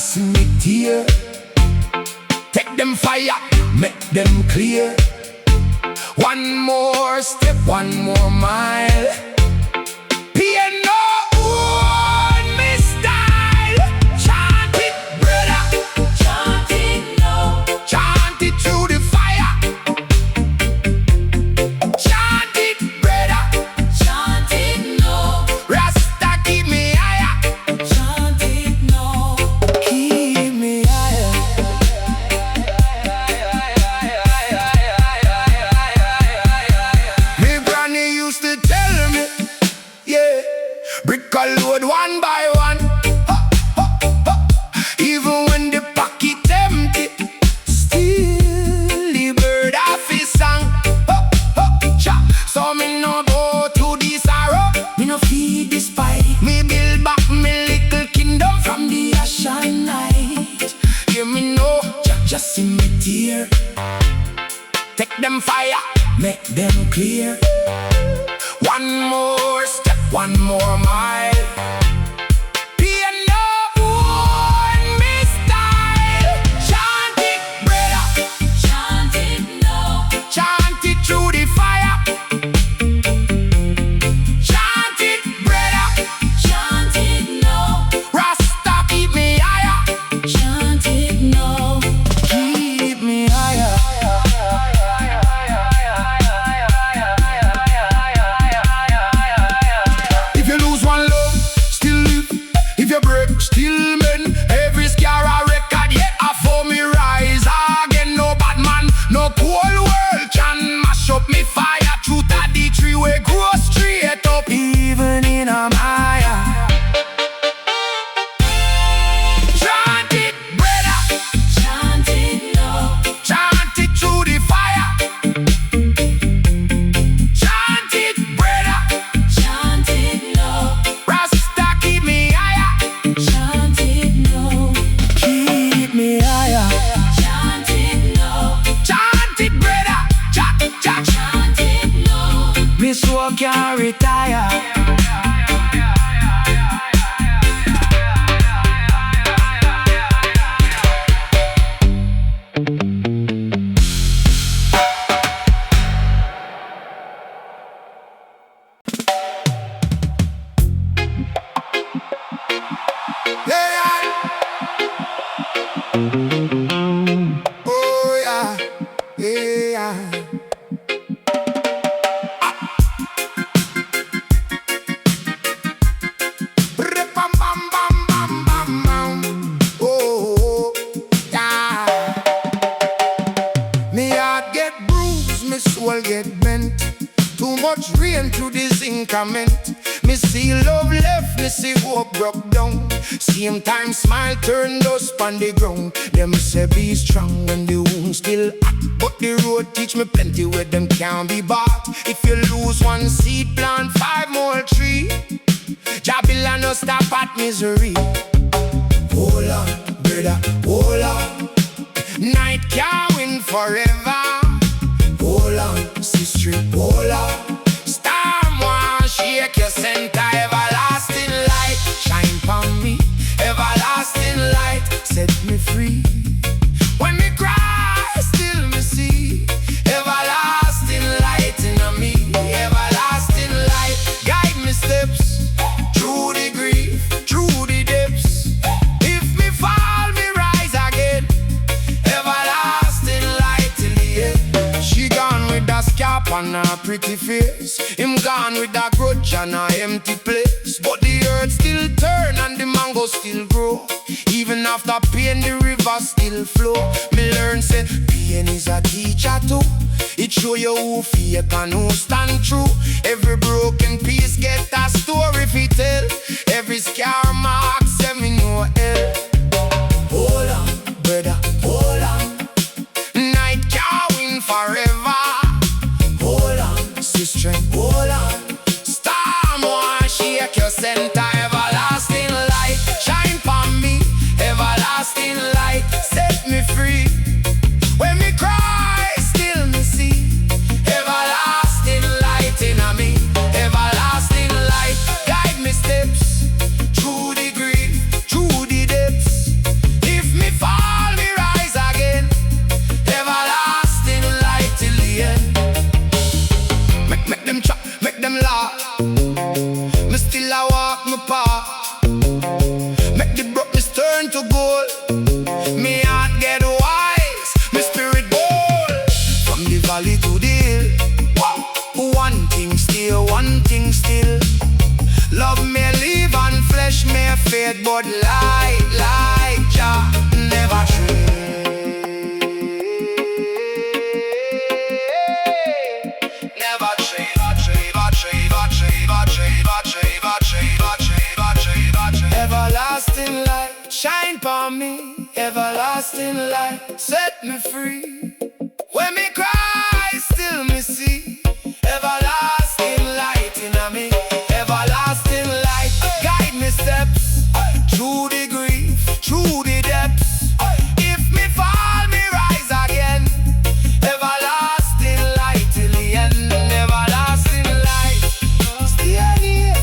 just in it here. Take them fire, make them clear. One more step, one more mile. Piano on me style. Chant it, brother. Chant it now. Chant it through the fire. Chant it, brother. Chant it now. Rasta keep me higher. Chant it now. Keep me higher. Me granny used to tell me, yeah, brick a load one by one. Ha, ha, ha. Even when the pocket empty, still the bird off his song. Ha, ha, cha. So me no go to this arrow, me no feed this pie. Me build back me little kingdom from the ash and night. Hear me know, just see me tear. Take them fire, make them clear. One more step, one more mile. Piano on me style. Chant it, brother. Chant it now. Chant it through the fire. Chant it, brother. Chant it now. Rasta keep me higher. Chant it now. Keep me higher. If you lose one love, still live. If you break, still mend. Every scar a record, yeah, I for me rise again. No bad man, no cold world can mash up me fire. Truth that the tree we grow straight up, even in a higher. Chant it, brother. Chant it now. Chant it through the fire. Chant it, brother. Chant it now. Rasta keep me higher. Chant it now. Keep me higher. Chant it now. Chant it, brother. Chant, chant. Chant it now. Me soul can't retire. Yeah. Oh yeah, yeah. Bam bam bam bam bam bam. Oh yeah. Me heart get bruised, me soul get bent. Too much rain to this increment. Me see love left, me see hope broke down. Same time smile turn dust on the ground. Them say be strong when the wound still hot, but the road teach me plenty where them can't be bought. If you lose one seed, plant 5 more trees. Jabila no stop at misery. Hold on, brother, hold on. Night can't win forever. Hold on, sister, hold on. Storm one shake your center. Everlasting light shine upon me. Everlasting light set me free. When me cry, still me see. Everlasting light in me. Everlasting light guide me steps through the grief, through the depths. If me fall, me rise again. Everlasting light in the air. She gone with a scarf on her pretty face. Him gone with a grudge and a empty place. But the earth still turn and the mango still grow. Even after pain, the river still flow. Me learn say pain is a teacher too. It show you who fake and who stand true. Every broken piece get a story fi tell. Every scar mark say me know hell. Hold on, brother, hold on. Night can't win forever. Hold on, sister, hold on. Storm one shake your center. Everlasting light shine upon me. Everlasting light set me free. When me cry, still me see. Everlasting light in me. Everlasting light guide me steps through the grief, through the depths. thing still, one thing still. Love may leave and flesh may fade, but light Jah never trade. Never trade, everlasting light shine upon me, everlasting light set me free. When me cry, still me see everlasting light in me. Everlasting light guide me steps through the grief, through the depths. If me fall, me rise again. Everlasting light till the end. Everlasting light stay near.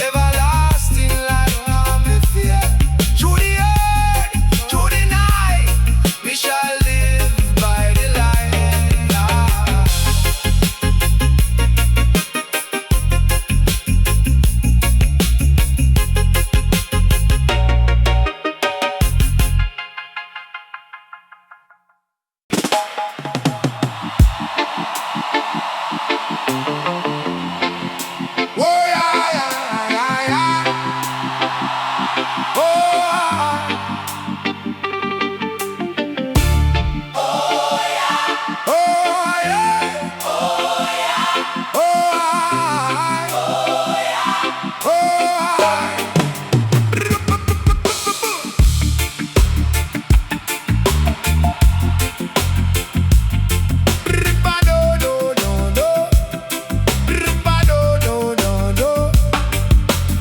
Everlasting light me fear. Through the earth, through the night, we shall live by the light. Oh yeah, yeah, yeah, yeah. Oh yeah, oh yeah, oh yeah.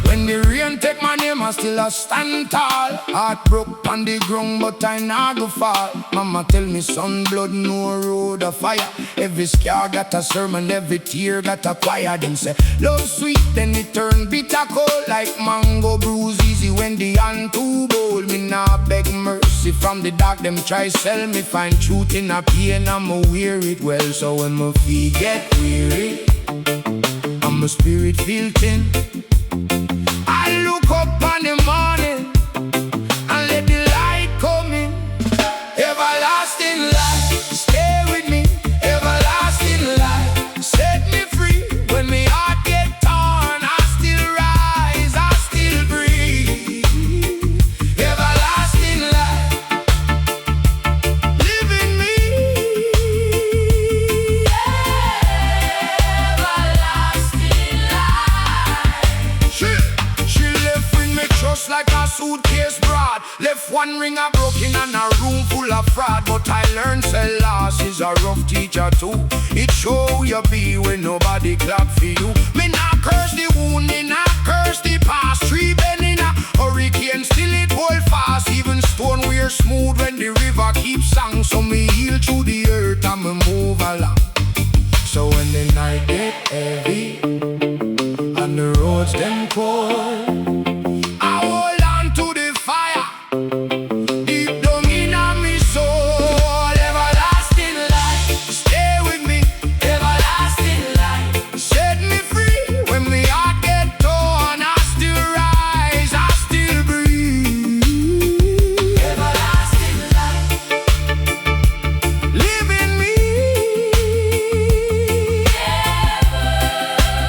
When the rain take my name, I still a stand tall. Heart broke on the ground, but I not go fall. Mama tell me, son, blood no road of fire. Every scar got a sermon, every tear got a choir. Them say, love sweet, then it turn bitter cold. Like mango bruise easy when the hand too bold. Me nah beg mercy from the dark, them try sell me. Find truth in a pain, I'ma wear it well. So when my feet get weary and my spirit feel thin, I look up on the morning and let the light come in. Everlasting light, stay with me. Everlasting light, set me free. When my heart get torn, I still rise, I still breathe. Everlasting light, live in me. Everlasting light. She left with me just like a suitcase broad. Left one ring a broken and a room full of fraud. But I learned say loss is a rough teacher too. It show you be when nobody clap for you. Me not curse the wound, me not curse the past. Tree bend in a hurricane, still it hold fast. Even stone wear smooth when the river keeps song. So me heal through the earth and me move along. So when the night get heavy and the roads them cold, I hold on to the fire deep down in my soul. Everlasting light, stay with me. Everlasting light. Set me free. When my heart get torn, I still rise, I still breathe. Everlasting light. Live in me.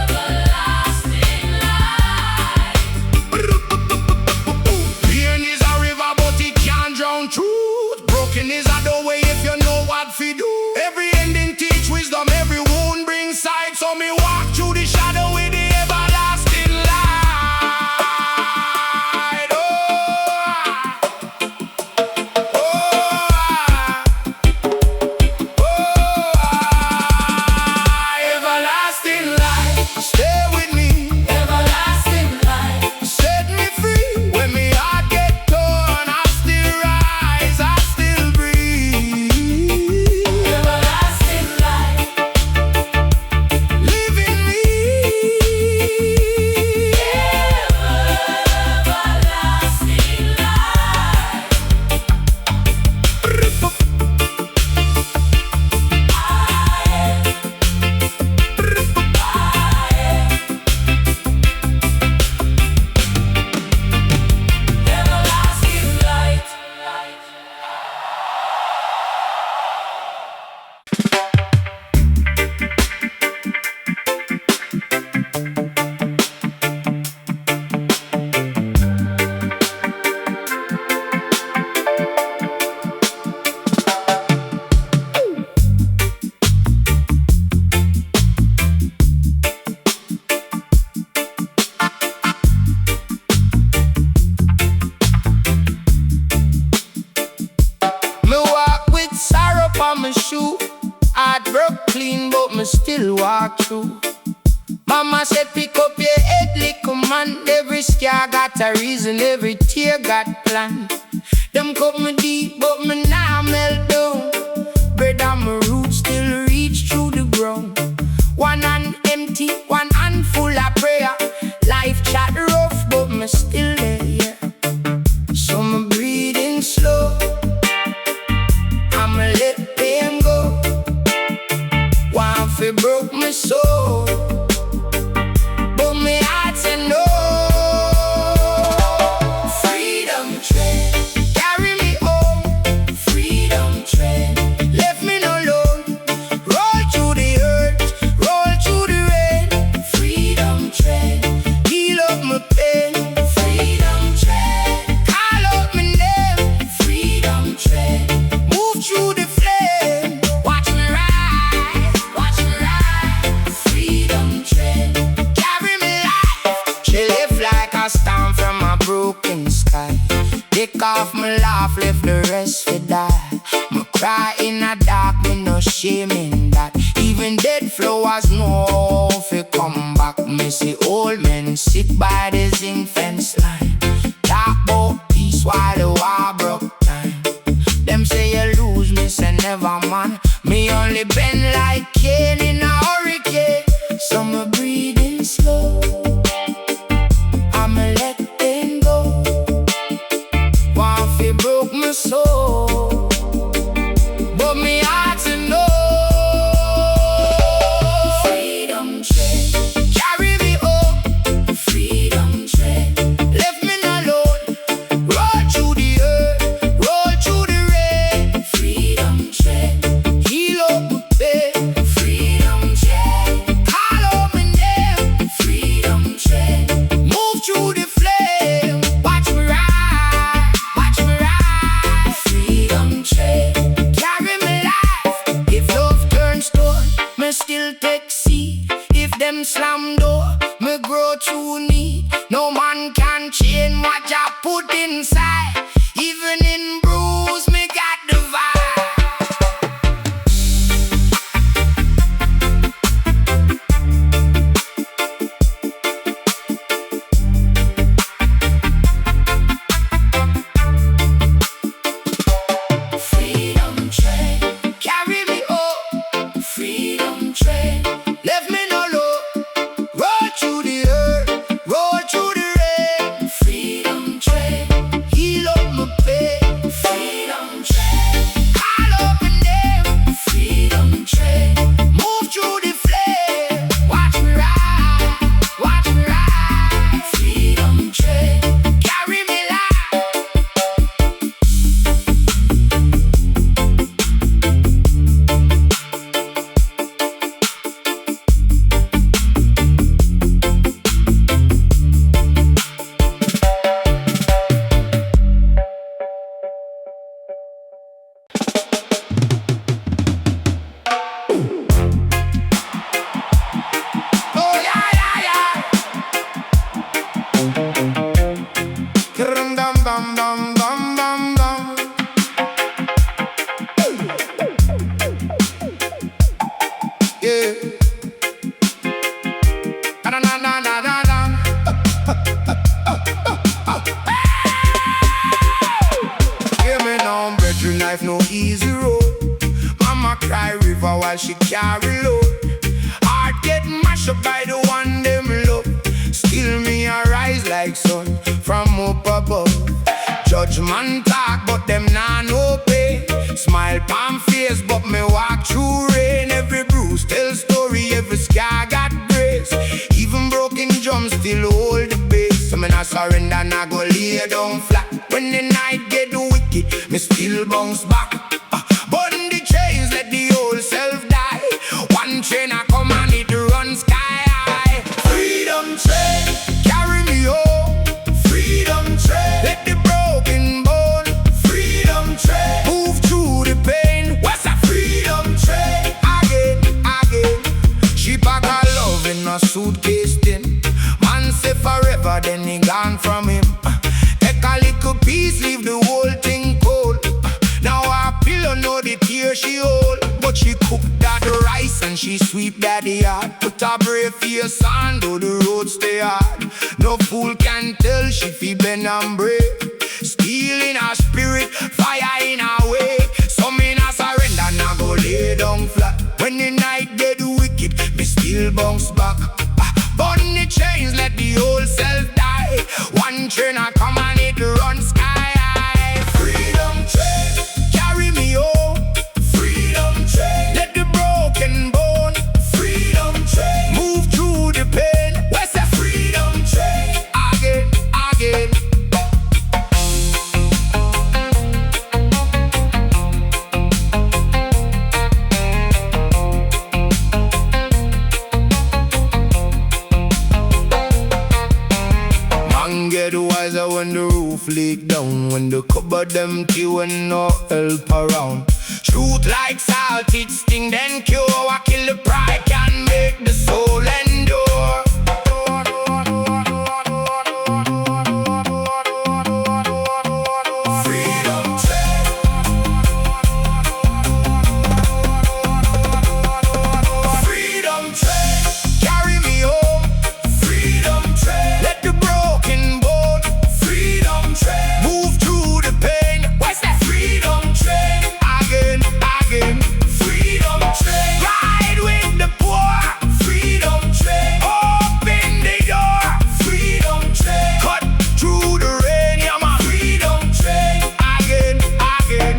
Everlasting light. Pain is a river, but it can't drown truth. Broken is a doorway if you know what to do. Every ending teach wisdom, every wound brings sight. So me walk through the shadow with the everlasting light. Everlasting light, stay with me. Everlasting light. Set me free. When me heart get torn, I still rise, I still breathe. Everlasting light. Live in me. Everlasting light. walk through. Mama said pick up your head, little man. Every scar got a reason, every tear got plan. Them cut me deep, but me now melt down. Brother, my roots still reach through the ground. One hand empty, one hand full of prayer. Life chat rough, but me still there, yeah. So me breathing slow, I'ma let pain go. One fi broke me soul, but me heart say no. Freedom train, carry me home. Freedom train, left me no alone. Roll through the earth, roll through the rain. Freedom train, heal up my pain. Freedom train, call out my name. Freedom train, move through the flame. Watch me ride, watch me ride. Freedom train, carry me life. She lift like a storm from a broken sky. Take off my laugh, left the rest for die. Me cry in the dark, me no shame in that. Even dead flowers know if you come back. Me see old men sit by the zinc fence line. Talk about peace while the war broke time. Them say you lose, me say never man. Me only bend like Cain in a hurricane. So me breathing slow, I'ma let them go. One fi broke my soul, but me heart to know. Freedom train, carry me home. Freedom train, left me no alone. Roll through the earth, roll through the rain. Freedom train, heal up my pain. Freedom train, call out my name. Freedom train, move through the flame. Watch me ride, watch me ride. Freedom train, carry me life. If love turns stone, me still take seed. If them slam door, me grow through need. No man can change what I put inside. Even in bruise, me got the vibe. Freedom train, carry me home. Freedom train, left me no low. Roll through the earth, roll through the rain. Freedom train, heal up my pain. Freedom train, call up my name. Freedom train, move through the flame. Watch me ride, watch me ride. Freedom train, carry me life. Oh yeah, yeah, yeah. Dum dum dum dum dum dum dum. Yeah. Na na na na na na. Hear me now, brethren, life no easy road. Mama cry river while she carry load. Heart get mashed up by the one them love. Still me arise like sun from up above. Judgment talk, but them nah no pain. Smile palm face, but me walk through rain. Every bruise tell story, every scar got grace. Even broken drums still hold the bass. So me not surrender, nah go lay down flat. When the night get wicked, me still bounce back. Burn the chains, let the old self die. One train I come and it run sky high. Freedom train, carry me home. Freedom train, let the broken bone. Freedom train, move through the pain. What's a freedom train? Again, again. She pack her love in a suitcase tin. Man say forever, then he gone from him. Take a little piece, leave the whole thing cold. Now her pillow know the tear she hold. but she cook that rice and she sweep that yard. Put a brave face on, though the road stay hard. No fool can tell she fi bend and break. Steel in her spirit, fire in her way. So me not surrender, now go lay down flat. When the night get wicked, me still bounce back. Burn the chains, let the old self die. One train I come and it run sky high. Freedom train, carry me home. Freedom train, let the broken bone. Freedom train, move through the pain. Where's the freedom train? Again, again. Man get wiser when the roof leak down, when the cupboard empty, when no help around. Truth like salt, it sting then cure. What kill the pride can make the soul endure. Freedom train, freedom train, carry me home. Freedom train, let the broken bone. Freedom train, move through the pain. Where's that freedom train? Again, again. Freedom train, ride with the poor. Freedom train, open the door. Freedom train, cut through the rain. Yeah, man. Freedom train, again, again.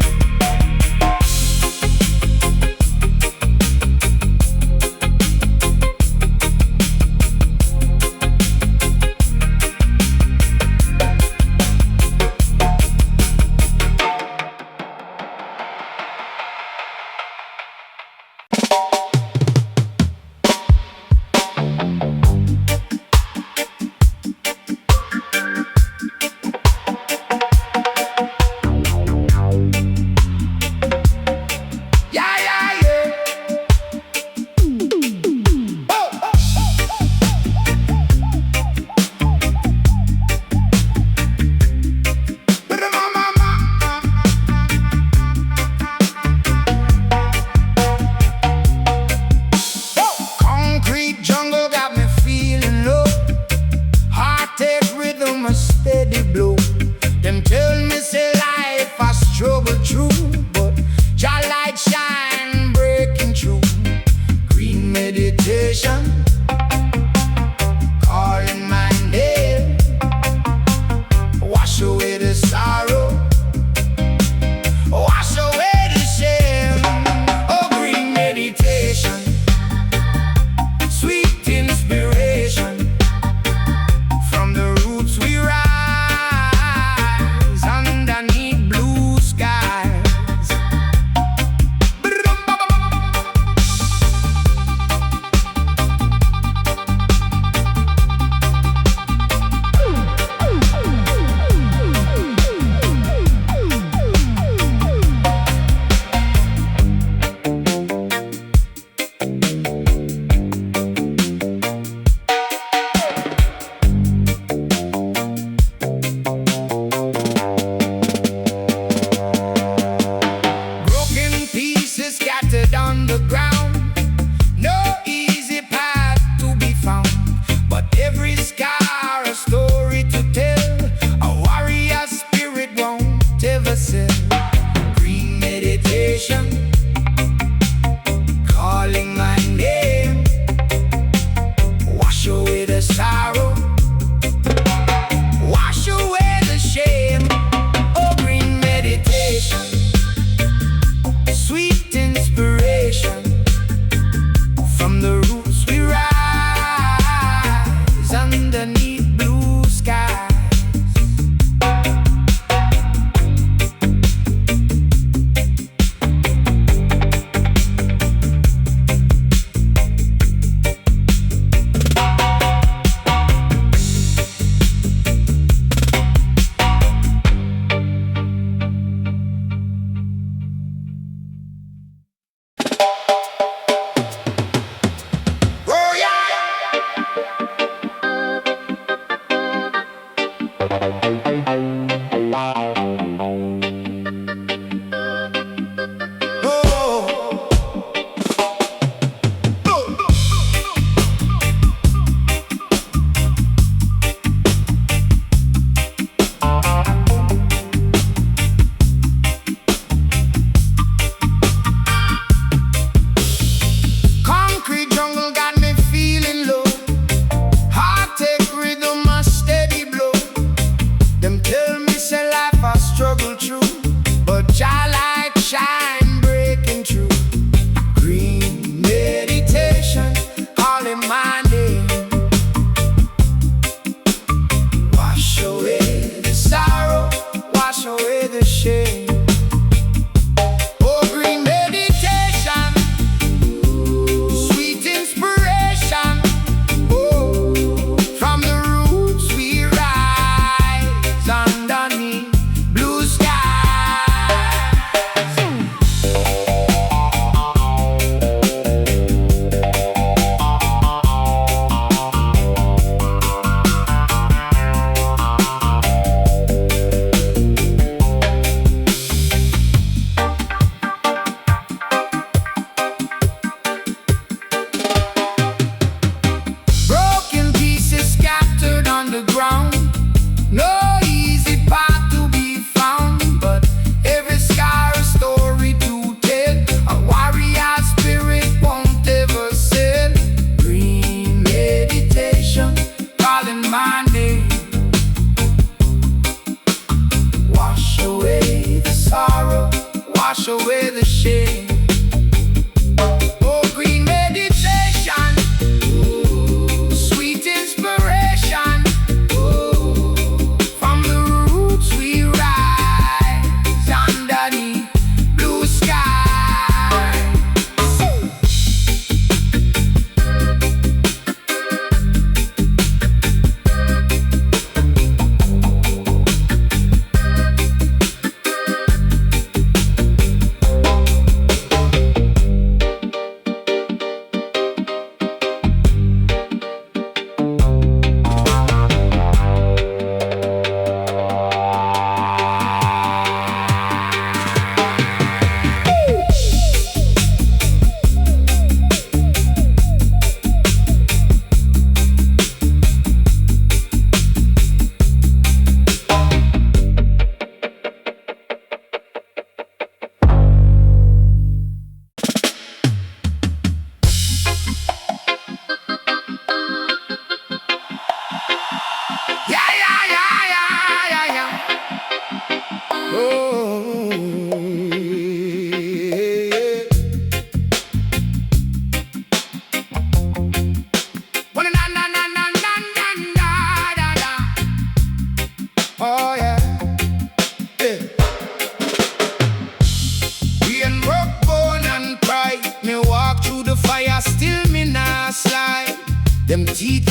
Yeah, yeah, yeah. Oh. Concrete jungle got me feeling low. Heartache rhythm, a steady blow. Them tell me say life I struggle through, but your light shine breaking through. Green meditation, calling my name. Wash away the sorrow, wash away the shame. Oh, green meditation, sweet inspiration. From the roots we rise, underneath blue skies. Broken pieces scattered on the ground. No easy path to be found, but every scar a story to tell. A warrior spirit won't ever sell. Green meditation, calling my name. Wash away the sorrow, wash away the shame. Oh, green meditation, sweet inspiration. From the roots we rise, underneath blue skies. Oh, yeah. Oh,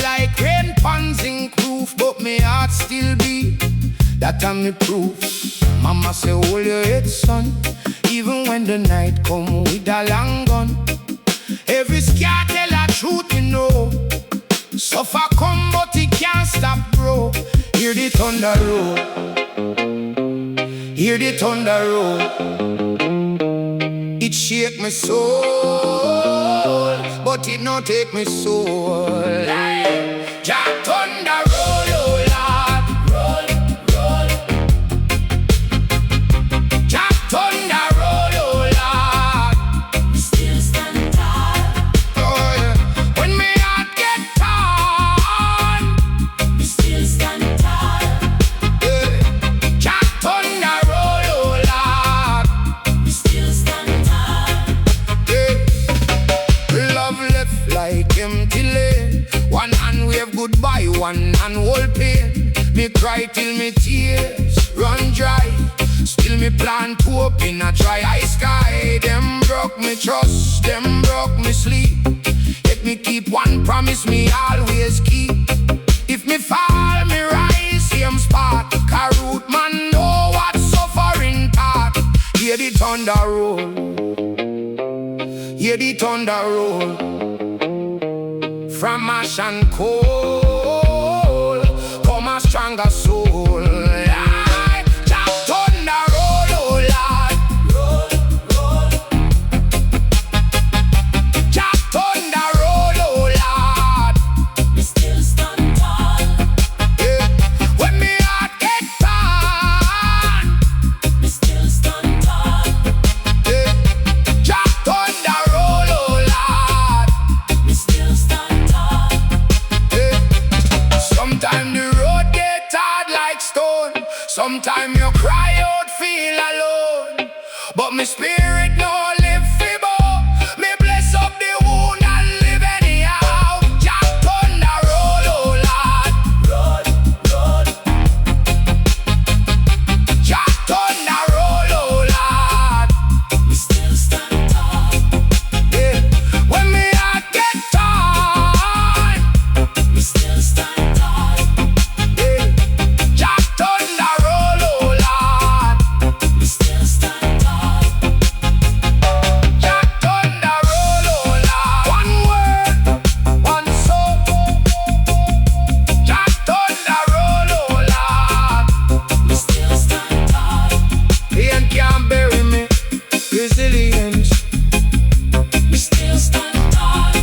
like rain pans in proof, but me heart still beat. That I'm me proof. Mama say hold your head, son, even when the night come with a long gun. Every scar tell a truth, you know. Suffer come but it can't stop, bro. Hear the thunder roll, hear the thunder roll. It shake me soul, but it not take me soul. Jah thunder roll, oh Lord, roll, roll. Jah thunder roll, oh Lord. We still stand tall. Oh yeah. When me heart get torn, We still stand tall. yeah. Jah thunder roll, oh Lord. We still stand tall. Yeah. Love left like empty lane. One hand wave goodbye, one hand hold pain. Me cry till me tears run dry. Still me plan to open a dry eye sky. Them broke me trust, them broke me sleep. Let me keep one promise me always keep. If me fall, me rise, same spot. Cause root man know what suffering taught. Hear the thunder roll, hear the thunder roll. From ash and coal, come a stronger soul. Aye, Jah thunder roll, oh Lord, Roll, roll. Jah thunder roll, oh Lord. We still stand tall. Yeah. When me heart get torn, We still stand tall. yeah. Jah thunder roll, oh Lord. We still stand tall. Yeah. Sometime the road get hard like stone. Sometime you cry out, feel alone. But me spirit no live fibo. Me bless up the wound and live anyhow. Jah thunder roll, oh Lord. Roll, roll. Jah thunder roll, oh Lord. We still stand tall. Yeah. When me heart get torn, We still stand tall. yeah. Jah thunder roll, oh Lord. We still stand tall. Jah thunder roll, oh Lord. One word, one soul. Jah thunder roll, oh Lord. We still stand tall. Pain can't bury me. Resilience. We still stand tall.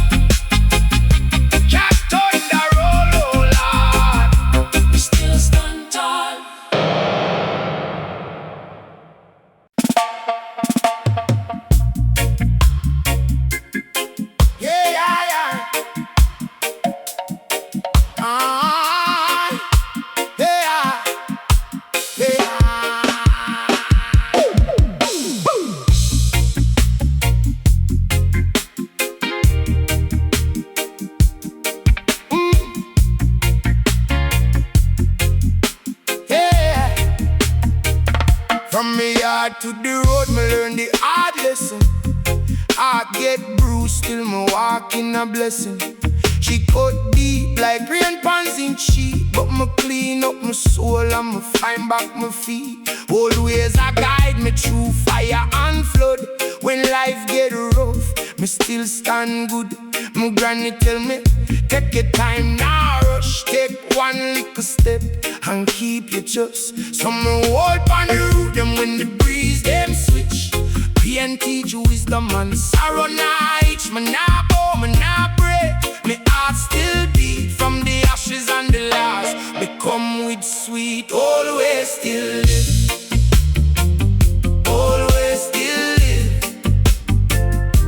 Jah thunder roll, oh Lord. We still stand tall. Yeah, yeah, yeah. Ah, yeah, yeah. Yeah. From me yard to the road, me learn the hard lesson. Heart get bruised, still me walk in a blessing. She cut deep like rain pans in sheet, but me clean up my soul and me find back my feet. Always a guide me through fire and flood. When life get rough, me still stand good. My granny tell me, take your time, now rush. Take one little step and keep your trust. Some me hold on the root, them when the breeze them switch. Pain teach you wisdom and sorrow night. Me nah bow, me nah break. Me heart still beat from the ashes and the loss. Me come with sweet, always still live. Always still live.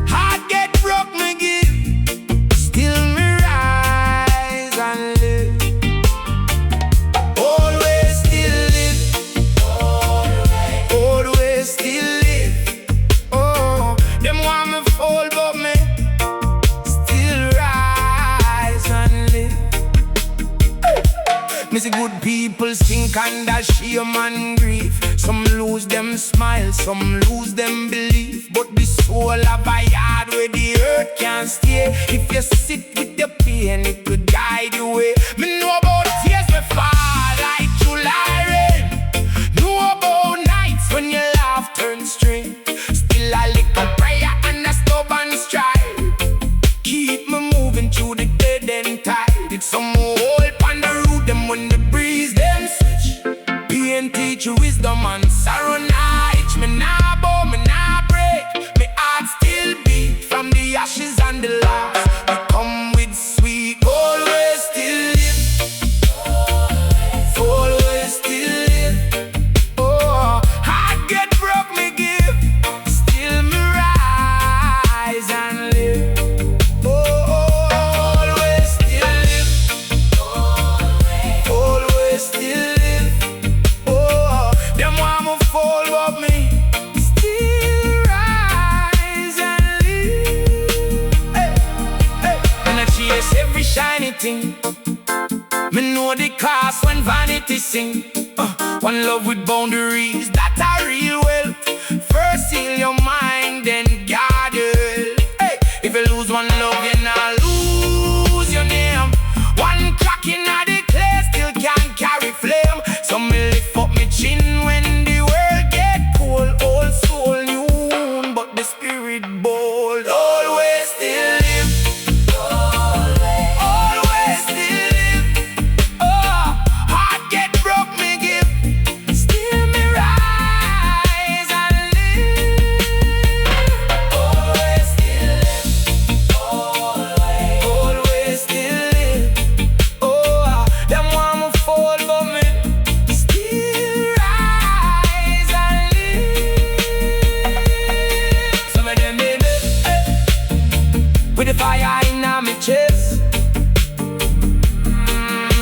Heart get broke, me give. Still me rise and live. Always still live. Always still live. Oh, them want me fall, but me still rise and live. Me see good people sink under shame and grief. Some lose them smile, some lose them belief. But the soul of a yard where the earth can't stay. If you sit with the pain, it could die hide away. Me know about tears we fall like July rain. Know about nights when your laugh turns straight. Still a little prayer and a stubborn stride. Keep me moving through the dead end tide. It's some hold on the root them when the breeze them switch. Pain teach you wisdom and sorrow night. Me nah bow, me nah break. Me heart still beat from the ashes and the loss. We come with sweet, always still live. Always still live. Oh, heart get broke, me give. Still me rise and live. Always still live. Always still live. Oh, them want me fall but me still rise and live. Hey, hey. And I chase every shiny thing. Me know the cost when vanity sing. One love with boundaries, that a real wealth. First heal your mind, then guard your health. Hey, if you lose one love, you not lose your name. One crack in the clay still can carry flame. So me lift up me chin when the world get cold. Old soul new wound, but the spirit bold. Always still live. Always still live. Oh, heart get broke, me give. Still me rise and live. Always still live. Always still live. Oh, them want me fall but me still rise and live. Some of them baby, with the fire in my chest.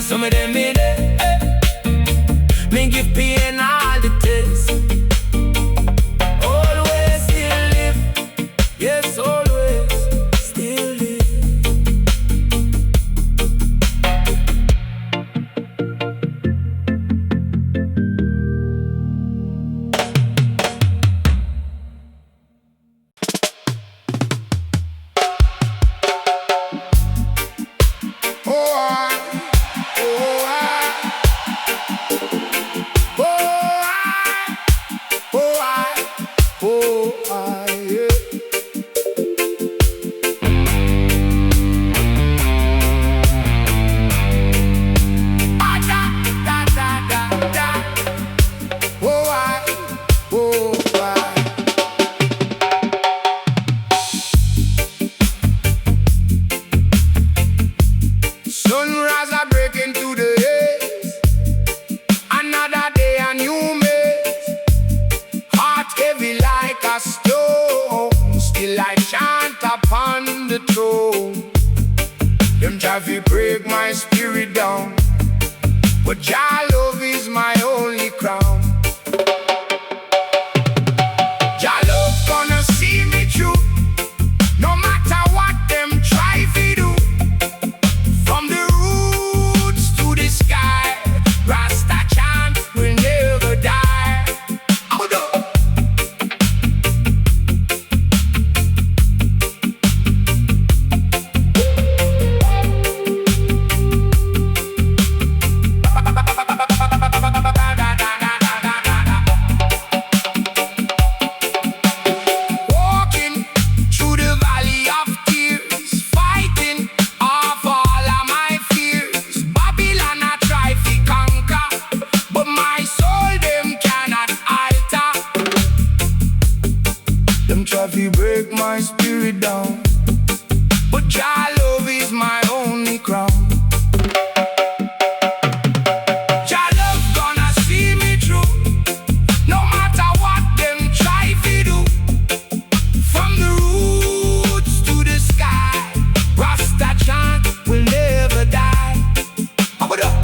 Some of them baby, me give pain all the tests. Always still live. Yes, always still live. Oh, yeah. Ah, da, da, da, da, da. Sunrise are breaking through the haze. Another day, a new maze. Heart heavy like a stone. Still I chant upon the throne. Them try to break my spirit down, but your love is my only crown. Your love gonna see me through, no matter what them try to do. From the roots to the sky, Rasta chant will never die. Walking through the valley of tears, fighting off all of my fears. Babylon I try to conquer, but my soul them cannot alter. Them try to break my spirit down, but your love is my only crown. Your love gonna see me through, no matter what them try to do. From the roots to the sky, Rasta chant will never die. What up?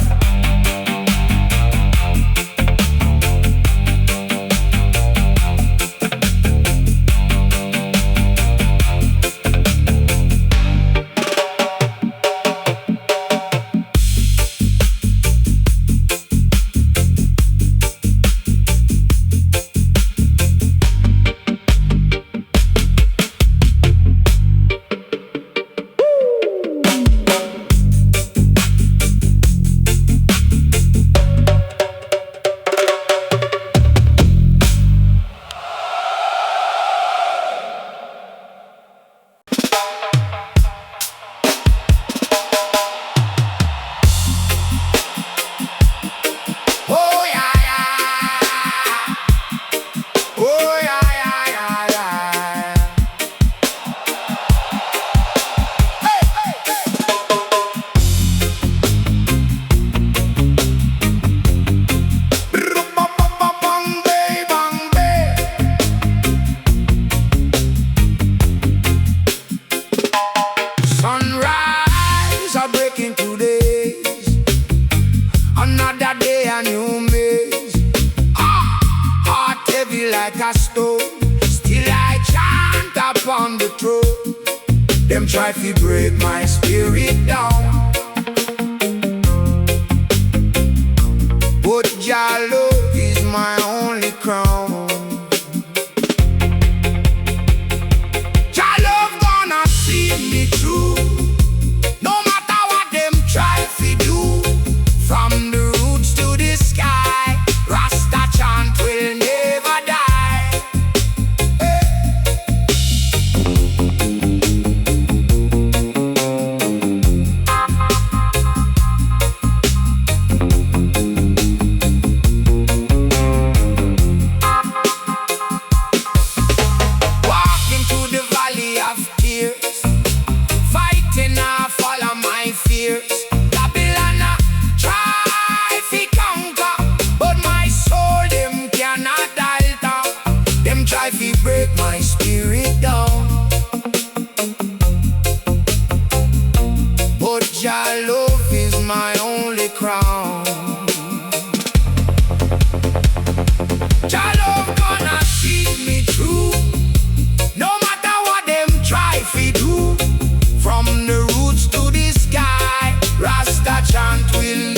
a new maze. Heart heavy like a stone, still I chant upon the throne. Them try to break my spirit down, but Jah love is my only crown. Jah love gonna see me through, no matter what them try to do. From the roots to the sky, Rasta chant will never die. Walking through the valley of tears, fighting I follow my fears. Babylon try to conquer, but my soul them cannot alter. Them try to break my spirit down, but Jah love is my only crown. Jah love gonna see me through, no matter what them try to do. From the roots to the sky, Rasta chant will